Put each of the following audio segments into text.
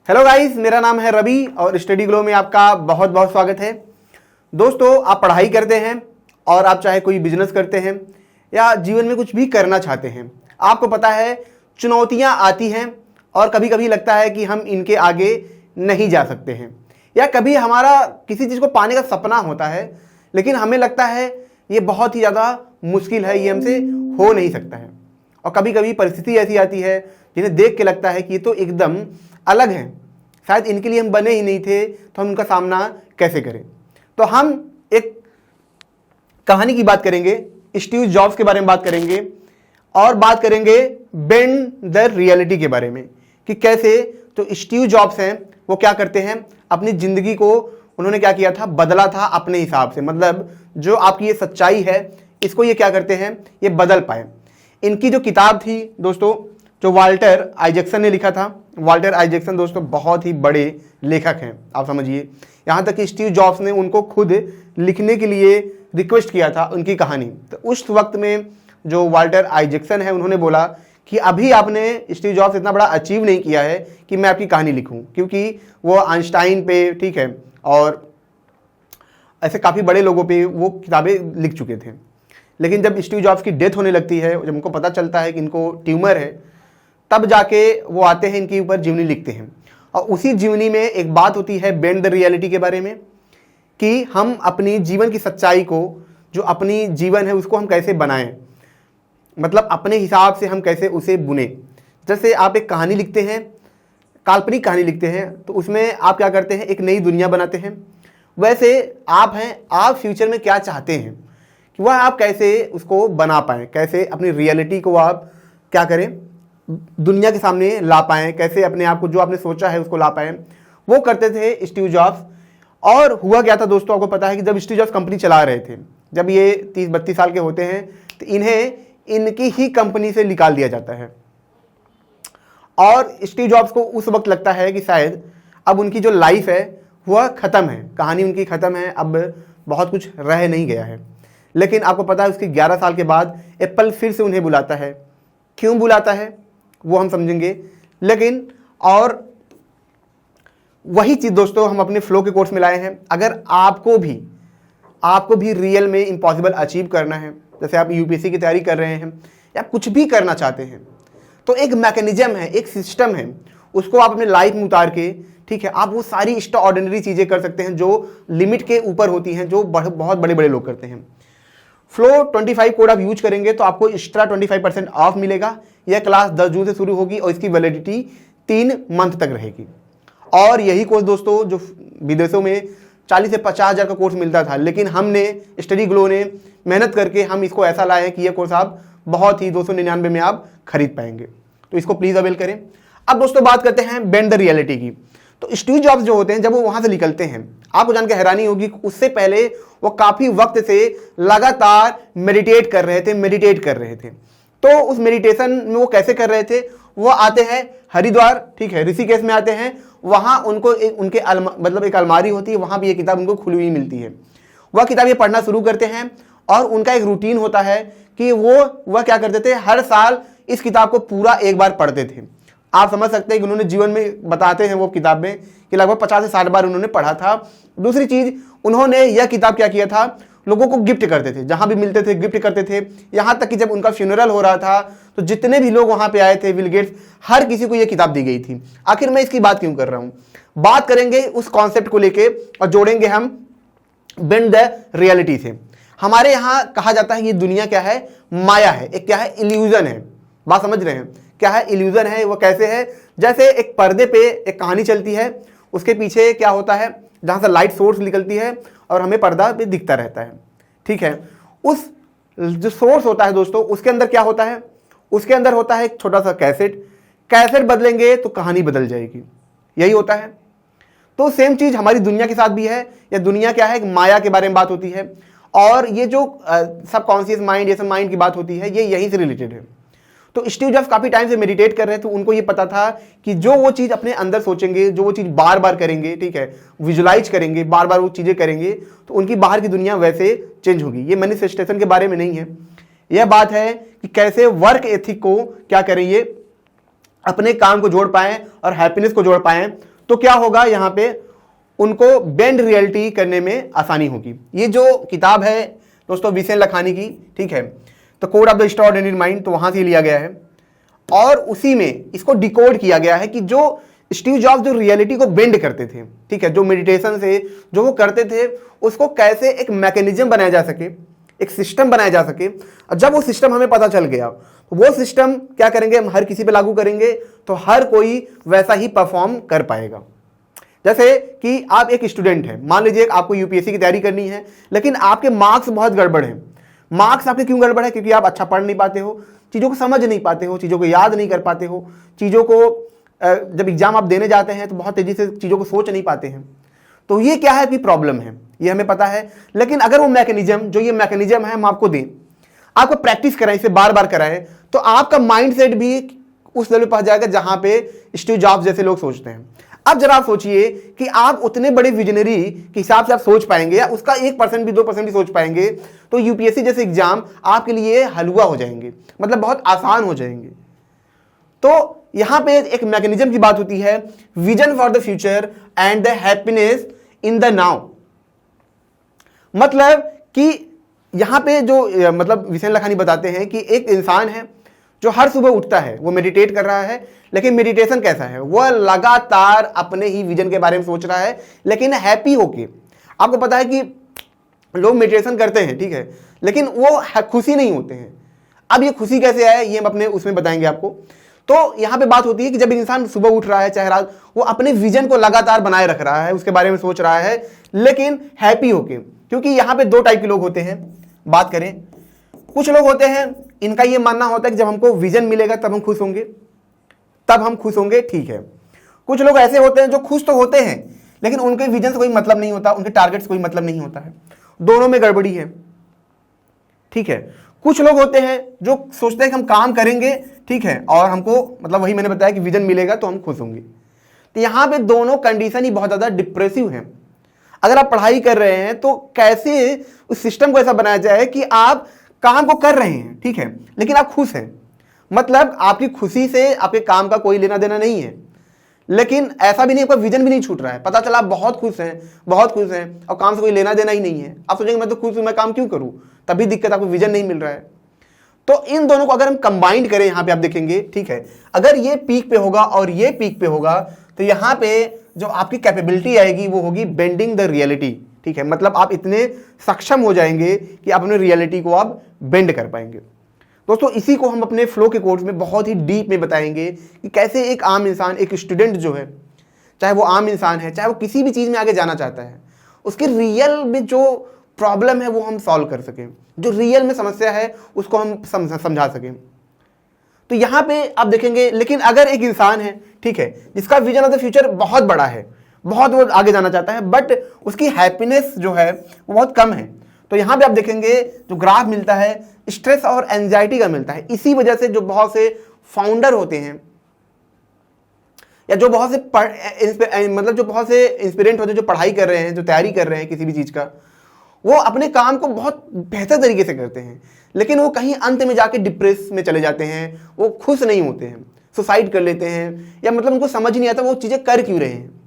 Hello guys, मेरा नाम है रवि और स्टडी ग्लो में आपका बहुत बहुत स्वागत है। दोस्तों, आप पढ़ाई करते हैं और आप चाहे कोई बिजनेस करते हैं या जीवन में कुछ भी करना चाहते हैं, आपको पता है चुनौतियां आती हैं और कभी कभी लगता है कि हम इनके आगे नहीं जा सकते हैं, या कभी हमारा किसी चीज़ को पाने का सपना होता है लेकिन हमें लगता है ये बहुत ही ज़्यादा मुश्किल है, ये हमसे हो नहीं सकता है। और कभी कभी परिस्थिति ऐसी आती है जिन्हें देख के लगता है कि ये तो एकदम अलग हैं, शायद इनके लिए हम बने ही नहीं थे, तो हम उनका सामना कैसे करें। तो हम एक कहानी की बात करेंगे, स्टीव जॉब्स के बारे में बात करेंगे और बात करेंगे बेंड द रियलिटी के बारे में कि कैसे तो स्टीव जॉब्स हैं वो क्या करते हैं, अपनी ज़िंदगी को उन्होंने क्या किया था, बदला था अपने हिसाब से। मतलब जो आपकी ये सच्चाई है इसको ये क्या करते हैं, ये बदल पाए। इनकी जो किताब थी दोस्तों, जो वाल्टर आइजैक्सन ने लिखा था। वाल्टर आइजैक्सन दोस्तों बहुत ही बड़े लेखक हैं, आप समझिए। यहाँ तक कि स्टीव जॉब्स ने उनको खुद लिखने के लिए रिक्वेस्ट किया था उनकी कहानी। तो उस वक्त में जो वाल्टर आइजैक्सन है उन्होंने बोला कि अभी आपने स्टीव जॉब्स इतना बड़ा अचीव नहीं किया है कि मैं आपकी कहानी लिखूं, क्योंकि वो आइंस्टाइन पे, ठीक है, और ऐसे काफ़ी बड़े लोगों पे वो किताबें लिख चुके थे। लेकिन जब स्टीव जॉब्स की डेथ होने लगती है, जब उनको पता चलता है कि इनको ट्यूमर है, तब जाके वो आते हैं, इनके ऊपर जीवनी लिखते हैं। और उसी जीवनी में एक बात होती है बेंड द रियलिटी के बारे में कि हम अपनी जीवन की सच्चाई को, जो अपनी जीवन है उसको हम कैसे बनाएं, मतलब अपने हिसाब से हम कैसे उसे बुने। जैसे आप एक कहानी लिखते हैं, काल्पनिक कहानी लिखते हैं, तो उसमें आप क्या करते हैं, एक नई दुनिया बनाते हैं। वैसे आप हैं, आप फ्यूचर में क्या चाहते हैं कि वह आप कैसे उसको बना पाएँ, कैसे अपनी रियलिटी को आप क्या करें, दुनिया के सामने ला पाएँ, कैसे अपने आप को जो आपने सोचा है उसको ला पाएँ। वो करते थे स्टीव जॉब्स। और हुआ क्या था दोस्तों, आपको पता है कि जब स्टीव जॉब्स कंपनी चला रहे थे, जब ये 30-32 साल के होते हैं, तो इन्हें इनकी ही कंपनी से निकाल दिया जाता है। और स्टीव जॉब्स को उस वक्त लगता है कि शायद अब उनकी जो लाइफ है वह ख़त्म है, कहानी उनकी ख़त्म है, अब बहुत कुछ रह नहीं गया है। लेकिन आपको पता है उसके 11 साल के बाद एप्पल फिर से उन्हें बुलाता है। क्यों बुलाता है वो हम समझेंगे। लेकिन और वही चीज़ दोस्तों हम अपने फ्लो के कोर्स में लाए हैं। अगर आपको भी रियल में इम्पॉसिबल अचीव करना है, जैसे आप यूपीएससी की तैयारी कर रहे हैं या कुछ भी करना चाहते हैं, तो एक मैकेनिज्म है, एक सिस्टम है, उसको आप अपने लाइफ में उतार के, ठीक है, आप वो सारी एक्स्ट्रा ऑर्डिनरी चीज़ें कर सकते हैं जो लिमिट के ऊपर होती हैं, जो बहुत बड़े बड़े लोग करते हैं। फ्लो 25 कोड आप यूज करेंगे तो आपको एक्स्ट्रा 25% ऑफ मिलेगा। यह क्लास 10 जून से शुरू होगी और इसकी वैलिडिटी 3 मंथ तक रहेगी। और यही कोर्स दोस्तों जो विदेशों में 40 से 50 हज़ार का कोर्स मिलता था, लेकिन हमने स्टडी ग्लो ने मेहनत करके हम इसको ऐसा लाए हैं कि यह कोर्स आप बहुत ही 299 में आप खरीद पाएंगे। तो इसको प्लीज़ अवेल करें। अब दोस्तों बात करते हैं बेंड द रियलिटी की। तो स्टीव जॉब्स जो होते हैं, जब वो वहाँ से निकलते हैं, आपको जानकर हैरानी होगी कि उससे पहले वो काफ़ी वक्त से लगातार मेडिटेट कर रहे थे। तो उस मेडिटेशन में वो कैसे कर रहे थे, वो आते हैं हरिद्वार, ठीक है, ऋषिकेश में आते हैं। वहाँ उनको मतलब एक अलमारी होती है, वहाँ भी ये किताब उनको खुली हुई मिलती है। वह किताब ये पढ़ना शुरू करते हैं और उनका एक रूटीन होता है कि वह क्या करते थे, हर साल इस किताब को पूरा एक बार पढ़ते थे। आप समझ सकते हैं कि उन्होंने जीवन में, बताते हैं वो किताब में, कि लगभग 50 से 60 बार उन्होंने पढ़ा था। दूसरी चीज़, उन्होंने यह किताब क्या किया था, लोगों को गिफ्ट करते थे, जहाँ भी मिलते थे गिफ्ट करते थे। यहाँ तक कि जब उनका फ्यूनरल हो रहा था तो जितने भी लोग वहाँ पे आए थे, बिल गेट्स, हर किसी को यह किताब दी गई थी। आखिर मैं इसकी बात क्यों कर रहा हूँ, बात करेंगे उस कॉन्सेप्ट को लेके और जोड़ेंगे हम बेंड द रियलिटी से। हमारे यहाँ कहा जाता है ये दुनिया क्या है, माया है, एक क्या है, इल्यूजन है। बात समझ रहे हैं, क्या है, इल्यूजन है। वो कैसे है, जैसे एक पर्दे पे एक कहानी चलती है, उसके पीछे क्या होता है, जहाँ से लाइट सोर्स निकलती है और हमें पर्दा पे दिखता रहता है, ठीक है। उस जो सोर्स होता है दोस्तों, उसके अंदर क्या होता है, उसके अंदर होता है एक छोटा सा कैसेट बदलेंगे तो कहानी बदल जाएगी, यही होता है। तो सेम चीज़ हमारी दुनिया के साथ भी है। यह दुनिया क्या है, एक माया के बारे में बात होती है। और ये जो सबकॉन्शियस माइंड, ये सब माइंड की बात होती है, ये यहीं से रिलेटेड है। तो स्टीव जॉब्स काफ़ी टाइम से मेडिटेट कर रहे थे, उनको ये पता था कि जो वो चीज़ अपने अंदर सोचेंगे, जो वो चीज़ बार बार करेंगे, ठीक है, विजुलाइज करेंगे, बार बार वो चीज़ें करेंगे, तो उनकी बाहर की दुनिया वैसे चेंज होगी। ये मैनिफेस्टेशन के बारे में नहीं है, यह बात है कि कैसे वर्क एथिक को क्या करें, ये अपने काम को जोड़ पाएं और हैप्पीनेस को जोड़ पाएं। तो क्या होगा, यहां पे उनको बेंड रियलिटी करने में आसानी होगी। ये जो किताब है दोस्तों विसेन लखानी की, ठीक है, तो code of the extraordinary mind, तो वहां से लिया गया है और उसी में इसको डिकोड किया गया है कि जो स्टीव जॉब्स जो रियलिटी को बेंड करते थे, ठीक है, जो मेडिटेशन से जो वो करते थे, उसको कैसे एक मैकेनिज्म बनाया जा सके, एक सिस्टम बनाया जा सके। और जब वो सिस्टम हमें पता चल गया, तो वो सिस्टम क्या करेंगे, हम हर किसी पे लागू करेंगे तो हर कोई वैसा ही परफॉर्म कर पाएगा। जैसे कि आप एक स्टूडेंट हैं, मान लीजिए आपको यूपीएससी की तैयारी करनी है, लेकिन आपके मार्क्स बहुत गड़बड़ हैं। मार्क्स आपके क्यों गड़बड़ है? क्योंकि आप अच्छा पढ़ नहीं पाते हो, चीज़ों को समझ नहीं पाते हो, चीज़ों को याद नहीं कर पाते हो, चीज़ों को जब एग्जाम आप देने जाते हैं तो बहुत तेजी से चीज़ों को सोच नहीं पाते हैं। तो ये क्या है कि प्रॉब्लम है, ये हमें पता है। लेकिन अगर वो मैकेनिज्म, जो ये मैकेनिज्म है, हम आपको दें, आपको प्रैक्टिस कराएं, इसे बार बार कराएं, तो आपका माइंड सेट भी उस लेवल पर पहुंच जाएगा जहां पे स्टीव जॉब्स जैसे लोग सोचते हैं। अब जरा आप सोचिए कि आप उतने बड़े विजनरी के हिसाब से आप सोच पाएंगे, या उसका 1% भी 2% भी सोच पाएंगे, तो यूपीएससी जैसे एग्जाम आपके लिए हलवा हो जाएंगे, मतलब बहुत आसान हो जाएंगे। तो यहां पे एक मैकेनिज्म की बात होती है, vision for the future and the happiness in the now. मतलब कि यहां पे जो मतलब विसेन लखानी बताते हैं कि एक इंसान है जो हर सुबह उठता है, वो मेडिटेट कर रहा है, लेकिन मेडिटेशन कैसा है, वह लगातार अपने ही विजन के बारे में सोच रहा है, लेकिन हैप्पी होके। आपको पता है कि लोग मेडिटेशन करते हैं, ठीक है, लेकिन वो खुशी नहीं होते हैं। अब ये खुशी कैसे आए, ये हम अपने उसमें बताएंगे आपको। तो यहां पे बात होती है कि जब इंसान सुबह उठ रहा है, चाहे रात, वो अपने विजन को लगातार बनाए रख रहा है, उसके बारे में सोच रहा है, लेकिन हैप्पी होके। क्योंकि यहां पे दो टाइप के लोग होते हैं। बात करें, कुछ लोग होते हैं, इनका ये मानना होता है कि जब हमको विजन मिलेगा तब हम खुश होंगे, तब हम खुश होंगे, ठीक है। कुछ लोग ऐसे होते हैं जो खुश तो होते हैं, लेकिन उनके विजन से कोई मतलब नहीं होता, उनके टारगेट से कोई मतलब नहीं होता है, दोनों में गड़बड़ी है, ठीक है। कुछ लोग होते हैं जो सोचते हैं कि हम काम करेंगे, ठीक है, और हमको मतलब वही मैंने बताया कि विजन मिलेगा तो हम खुश होंगे। तो यहां पे दोनों कंडीशन ही बहुत ज्यादा डिप्रेसिव हैं। अगर आप पढ़ाई कर रहे हैं तो कैसे उस सिस्टम को ऐसा बनाया जाए कि आप काम को कर रहे हैं, ठीक है, लेकिन आप खुश हैं, मतलब आपकी खुशी से आपके काम का कोई लेना देना नहीं है, लेकिन ऐसा भी नहीं, आपका विजन भी नहीं छूट रहा है। पता चला आप बहुत खुश हैं, बहुत खुश हैं, और काम से कोई लेना देना ही नहीं है। आप सोचेंगे मैं तो खुश हूं, मैं काम क्यों करूं, तभी दिक्कत, आपको विजन नहीं मिल रहा है। तो इन दोनों को अगर हम कंबाइंड करें, यहां पे आप देखेंगे, ठीक है, अगर ये पीक पे होगा और ये पीक पे होगा, तो यहां पे जो आपकी कैपेबिलिटी आएगी वो होगी बेंडिंग द रियलिटी, ठीक है, मतलब आप इतने सक्षम हो जाएंगे कि आप अपने रियलिटी को आप बेंड कर पाएंगे। दोस्तों इसी को हम अपने फ्लो के कोर्स में बहुत ही डीप में बताएंगे कि कैसे एक आम इंसान, एक स्टूडेंट जो है, चाहे वो आम इंसान है, चाहे वो किसी भी चीज़ में आगे जाना चाहता है, उसके रियल में जो प्रॉब्लम है वो हम सॉल्व कर सकें, जो रियल में समस्या है उसको हम समझा सकें। तो यहाँ पे आप देखेंगे, लेकिन अगर एक इंसान है, ठीक है, जिसका विजन ऑफ द फ्यूचर बहुत बड़ा है, बहुत वो आगे जाना चाहता है, बट उसकी हैप्पीनेस जो है वो बहुत कम है, तो यहाँ पे आप देखेंगे जो ग्राफ मिलता है स्ट्रेस और एंजाइटी का मिलता है। इसी वजह से जो बहुत से फाउंडर होते हैं, या जो बहुत से मतलब जो बहुत से इंस्पिरेंट होते हैं, जो पढ़ाई कर रहे हैं, जो तैयारी कर रहे हैं किसी भी चीज़ का, वो अपने काम को बहुत बेहतर तरीके से करते हैं, लेकिन वो कहीं अंत में जाके डिप्रेस में चले जाते हैं, वो खुश नहीं होते हैं, सुसाइड कर लेते हैं, या मतलब उनको समझ नहीं आता वो चीज़ें कर क्यों रहे हैं।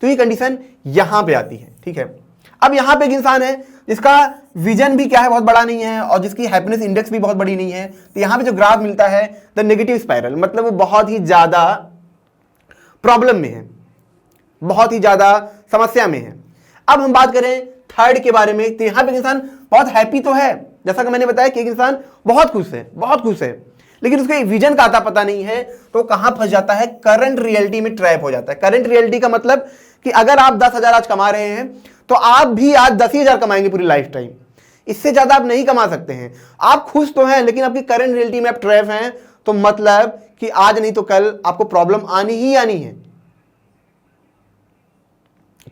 तो ये कंडीशन यहाँ पे आती है, ठीक है। अब यहाँ पे एक इंसान है जिसका विजन भी क्या है, बहुत बड़ा नहीं है, और जिसकी हैप्पीनेस इंडेक्स भी बहुत बड़ी नहीं है, तो यहाँ पे जो ग्राफ मिलता है द नेगेटिव स्पाइरल, मतलब वो बहुत ही ज़्यादा प्रॉब्लम में है, बहुत ही ज़्यादा समस्या में है। अब हम बात करें थर्ड के बारे में, तो यहाँ पे इंसान बहुत हैप्पी तो है, जैसा कि मैंने बताया कि एक इंसान बहुत खुश है, बहुत खुश है, लेकिन उसके विजन का आता पता नहीं है, तो कहाँ फंस जाता है, करंट रियलिटी में ट्रैप हो जाता है। करंट रियलिटी का मतलब कि अगर आप 10,000 आज कमा रहे हैं, तो आप भी आज 10,000 कमाएंगे पूरी लाइफ टाइम, इससे ज्यादा आप नहीं कमा सकते हैं। आप खुश तो हैं, लेकिन आपकी करंट रियलिटी में आप ट्रैप हैं, तो मतलब कि आज नहीं तो कल आपको प्रॉब्लम आनी ही आनी है।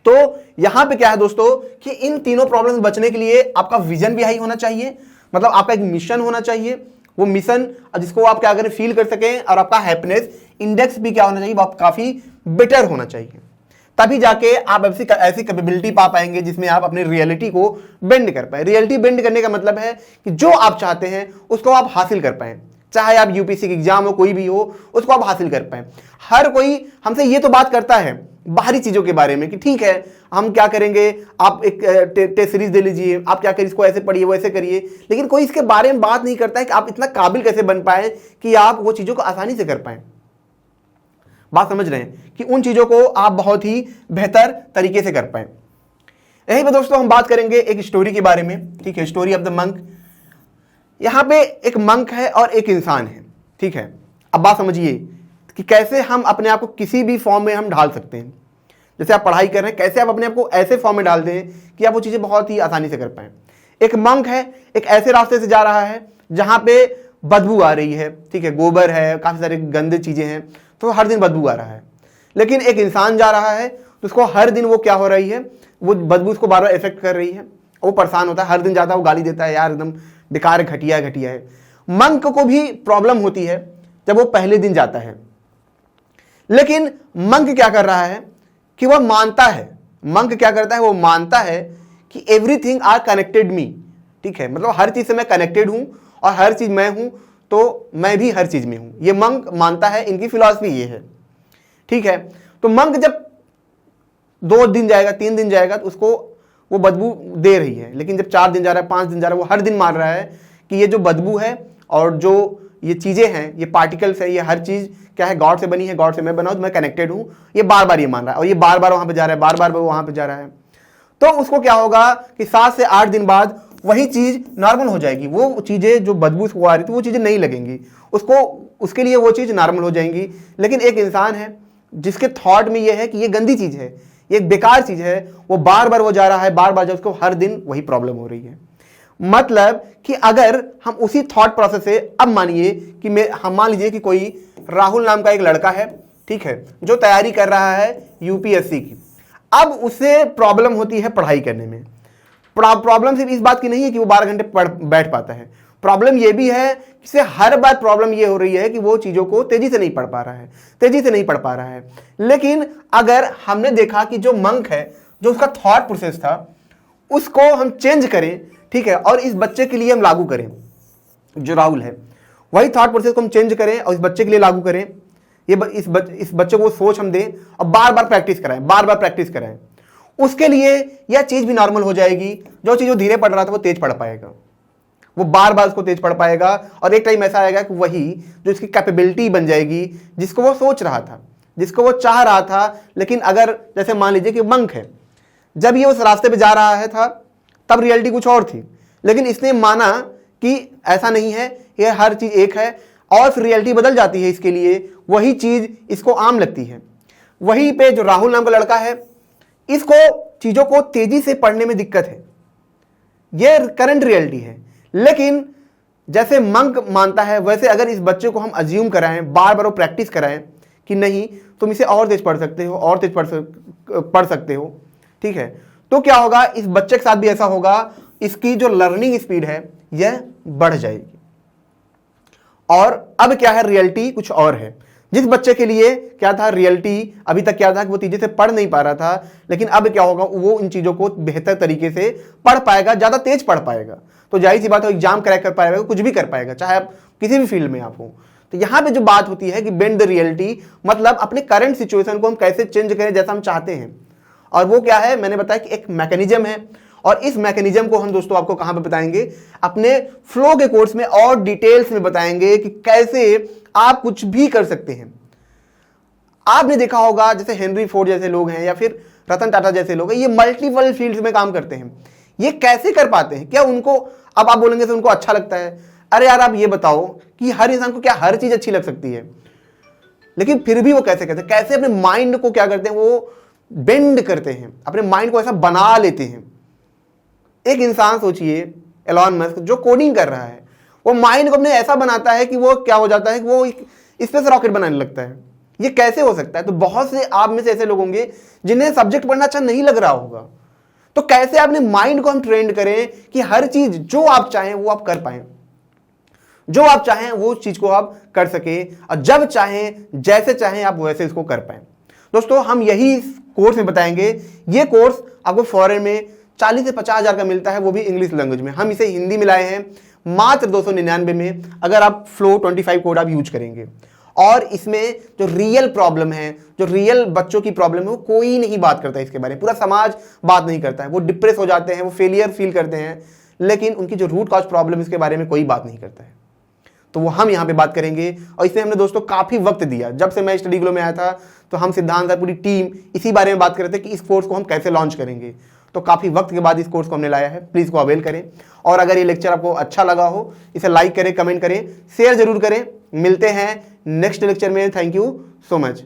तो यहां पे क्या है दोस्तों कि इन तीनों प्रॉब्लम से बचने के लिए आपका विजन भी हाई होना चाहिए, मतलब आपका एक मिशन होना चाहिए, वो मिशन जिसको आप क्या करें फील कर सकें, और आपका हैप्पीनेस इंडेक्स भी क्या होना चाहिए, आप काफी बेटर होना चाहिए। तभी जाके आप ऐसी कैपेबिलिटी पा पाएंगे जिसमें आप अपनी रियलिटी को बेंड कर पाए। रियलिटी बेंड करने का मतलब है कि जो आप चाहते हैं उसको आप हासिल कर पाए, चाहे आप यूपीएससी की एग्जाम हो, कोई भी हो, उसको आप हासिल कर पाए। हर कोई हमसे ये तो बात करता है, बाहरी चीज़ों के बारे में कि ठीक है हम क्या करेंगे, आप एक टेस्ट सीरीज दे लीजिए, आप क्या करिए, इसको ऐसे पढ़िए वैसे करिए, लेकिन कोई इसके बारे में बात नहीं करता है कि आप इतना काबिल कैसे बन पाए कि आप वो चीज़ों को आसानी से कर पाएँ। बात समझ रहे हैं कि उन चीज़ों को आप बहुत ही बेहतर तरीके से कर पाएँ। यहीं पे दोस्तों हम बात करेंगे एक स्टोरी के बारे में, ठीक है, स्टोरी ऑफ द मंक। यहाँ पे एक मंक है और एक इंसान है, ठीक है। अब बात समझिए कि कैसे हम अपने आप को किसी भी फॉर्म में हम ढाल सकते हैं। जैसे आप पढ़ाई कर रहे हैं, कैसे आप अपने आप को ऐसे फॉर्म में डाल दें कि आप वो चीज़ें बहुत ही आसानी से कर पाएँ। एक मंक है, एक ऐसे रास्ते से जा रहा है जहाँ पे बदबू आ रही है, ठीक है, गोबर है, काफ़ी सारे गंदे चीज़ें हैं, तो हर दिन बदबू आ रहा है। लेकिन एक इंसान जा रहा है तो उसको हर दिन वो क्या हो रही है, वो बदबू उसको बार बार इफेक्ट कर रही है, वो परेशान होता है, हर दिन जाता है, वो गाली देता है, यार एकदम बेकार, घटिया है। मंक को भी प्रॉब्लम होती है जब वो पहले दिन जाता है, लेकिन मंक क्या कर रहा है कि वह मानता है, मंक क्या करता है, वो मानता है कि एवरीथिंग आर कनेक्टेड मी, ठीक है, मतलब हर चीज़ से मैं कनेक्टेड हूँ और हर चीज़ मैं हूँ तो मैं भी हर चीज़ में हूँ, ये मंक मानता है, इनकी फिलॉसफी ये है, ठीक है। तो मंक जब 2 दिन जाएगा, 3 दिन जाएगा तो उसको वो बदबू दे रही है, लेकिन जब 4 दिन जा रहा है, 5 दिन जा रहा है, वो हर दिन मान रहा है कि ये जो बदबू है और जो ये चीज़ें हैं, ये पार्टिकल्स है, ये हर चीज़ क्या है, गॉड से बनी है, गॉड से मैं बना हूँ, तो मैं कनेक्टेड हूँ, ये बार बार ये मान रहा है और ये बार बार वहाँ पे जा रहा है, बार बार वहाँ पे जा रहा है। तो उसको क्या होगा कि 7 से 8 दिन बाद वही चीज़ नॉर्मल हो जाएगी, वो चीज़ें जो बदबू उसको आ रही थी वो चीज़ें नहीं लगेंगी उसको, उसके लिए वो चीज़ नॉर्मल हो जाएंगी। लेकिन एक इंसान है जिसके थॉट में ये है कि ये गंदी चीज़ है, ये बेकार चीज़ है, वो बार बार वो जा रहा है, बार बार उसको हर दिन वही प्रॉब्लम हो रही है। मतलब कि अगर हम उसी थॉट प्रोसेस से, अब मानिए कि हम मान लीजिए कि कोई राहुल नाम का एक लड़का है, ठीक है, जो तैयारी कर रहा है यूपीएससी की। अब उसे प्रॉब्लम होती है पढ़ाई करने में। प्रॉब्लम सिर्फ इस बात की नहीं है कि वो 12 घंटे बैठ पाता है, प्रॉब्लम ये भी है कि हर बार प्रॉब्लम ये हो रही है कि वो चीज़ों को तेजी से नहीं पढ़ पा रहा है, लेकिन अगर हमने देखा कि जो मंक है, जो उसका थॉट प्रोसेस था, उसको हम चेंज करें, ठीक है, और इस बच्चे के लिए हम लागू करें, जो राहुल है वही थॉट प्रोसेस को हम चेंज करें और इस बच्चे के लिए लागू करें, इस बच्चे को सोच हम दें और बार बार प्रैक्टिस कराएं, उसके लिए यह चीज़ भी नॉर्मल हो जाएगी। जो चीज़ वो धीरे पढ़ रहा था वो तेज पढ़ पाएगा, वो बार बार उसको तेज पढ़ पाएगा और एक टाइम ऐसा आएगा कि वही जो इसकी कैपेबिलिटी बन जाएगी, जिसको वो सोच रहा था, जिसको वो चाह रहा था। लेकिन अगर जैसे मान लीजिए कि मंक है, जब ये उस रास्ते पे जा रहा है था तब रियलिटी कुछ और थी, लेकिन इसने माना कि ऐसा नहीं है, ये हर चीज़ एक है, और फिर रियलिटी बदल जाती है इसके लिए, वही चीज़ इसको आम लगती है। वहीं पे जो राहुल नाम का लड़का है, इसको चीज़ों को तेजी से पढ़ने में दिक्कत है, ये करंट रियलिटी है। लेकिन जैसे मंक मानता है, वैसे अगर इस बच्चे को हम अज्यूम कराएं, बार बार वो प्रैक्टिस कराएं कि नहीं तुम इसे और तेज पढ़ सकते हो, और तेज पढ़ सकते हो, ठीक है, तो क्या होगा, इस बच्चे के साथ भी ऐसा होगा, इसकी जो लर्निंग स्पीड है यह बढ़ जाएगी। और अब क्या है, रियलिटी कुछ और है। जिस बच्चे के लिए क्या था, रियलिटी अभी तक क्या था कि वो तेजी से पढ़ नहीं पा रहा था, लेकिन अब क्या होगा, वो इन चीज़ों को बेहतर तरीके से पढ़ पाएगा, ज़्यादा तेज पढ़ पाएगा, तो जाहिर सी बात है एग्जाम क्रैक कर पाएगा, कुछ भी कर पाएगा, चाहे आप किसी भी फील्ड में आप हो। तो यहाँ पे जो बात होती है कि बेंड द रियलिटी, मतलब अपने करंट सिचुएशन को हम कैसे चेंज करें जैसा हम चाहते हैं। और वो क्या है, मैंने बताया कि एक मैकेनिज्म है, और इस मैकेनिज्म को हम दोस्तों आपको कहाँ पे बताएंगे, अपने फ्लो के कोर्स में और डिटेल्स में बताएंगे कि कैसे आप कुछ भी कर सकते हैं। आपने देखा होगा जैसे हेनरी फोर्ड जैसे लोग हैं या फिर रतन टाटा जैसे लोग हैं, ये मल्टीपल फील्ड्स में काम करते हैं, ये कैसे कर पाते हैं? क्या उनको, अब आप बोलेंगे तो उनको अच्छा लगता है, अरे यार आप ये बताओ कि हर इंसान को क्या हर चीज अच्छी लग सकती है? लेकिन फिर भी वो कैसे करते हैं, कैसे अपने माइंड को क्या करते हैं, वो बेंड करते हैं, अपने माइंड को ऐसा बना लेते हैं। एक इंसान सोचिए, एलॉन मस्क जो कोडिंग कर रहा है, वो माइंड को अपने ऐसा बनाता है कि वो क्या हो जाता है कि वो स्पेस रॉकेट बनाने लगता है। ये कैसे हो सकता है? तो बहुत से आप में से ऐसे लोग होंगे जिन्हें सब्जेक्ट पढ़ना अच्छा नहीं लग रहा होगा, तो कैसे अपने माइंड को हम ट्रेंड करें कि हर चीज जो आप चाहें वो आप कर पाएं, जो आप चाहें वो चीज को आप कर सके, और जब चाहें जैसे चाहें आप वैसे इसको कर पाएं। दोस्तों हम यही कोर्स में बताएंगे। ये कोर्स आपको फॉरेन में 40 से 50 हज़ार का मिलता है, वो भी इंग्लिश लैंग्वेज में। हम इसे हिंदी में लाए हैं मात्र 299 में, अगर आप फ्लो 25 कोड आप यूज करेंगे। और इसमें जो रियल प्रॉब्लम है, जो रियल बच्चों की प्रॉब्लम है, वो कोई नहीं बात करता है इसके बारे में, पूरा समाज बात नहीं करता है। वो डिप्रेस हो जाते हैं, वो फेलियर फील करते हैं, लेकिन उनकी जो रूट कॉज प्रॉब्लम इसके बारे में कोई बात नहीं करता है। तो वो हम यहाँ पे बात करेंगे, और इसमें हमने दोस्तों काफ़ी वक्त दिया। जब से मैं स्टडी ग्लो में आया था तो हम सिद्धांत सर पूरी टीम इसी बारे में बात कर रहे थे कि इस कोर्स को हम कैसे लॉन्च करेंगे। तो काफ़ी वक्त के बाद इस कोर्स को हमने लाया है, प्लीज़ को अवेल करें। और अगर ये लेक्चर आपको अच्छा लगा हो, इसे लाइक करें, कमेंट करें, शेयर जरूर करें। मिलते हैं नेक्स्ट लेक्चर में। Thank you so much.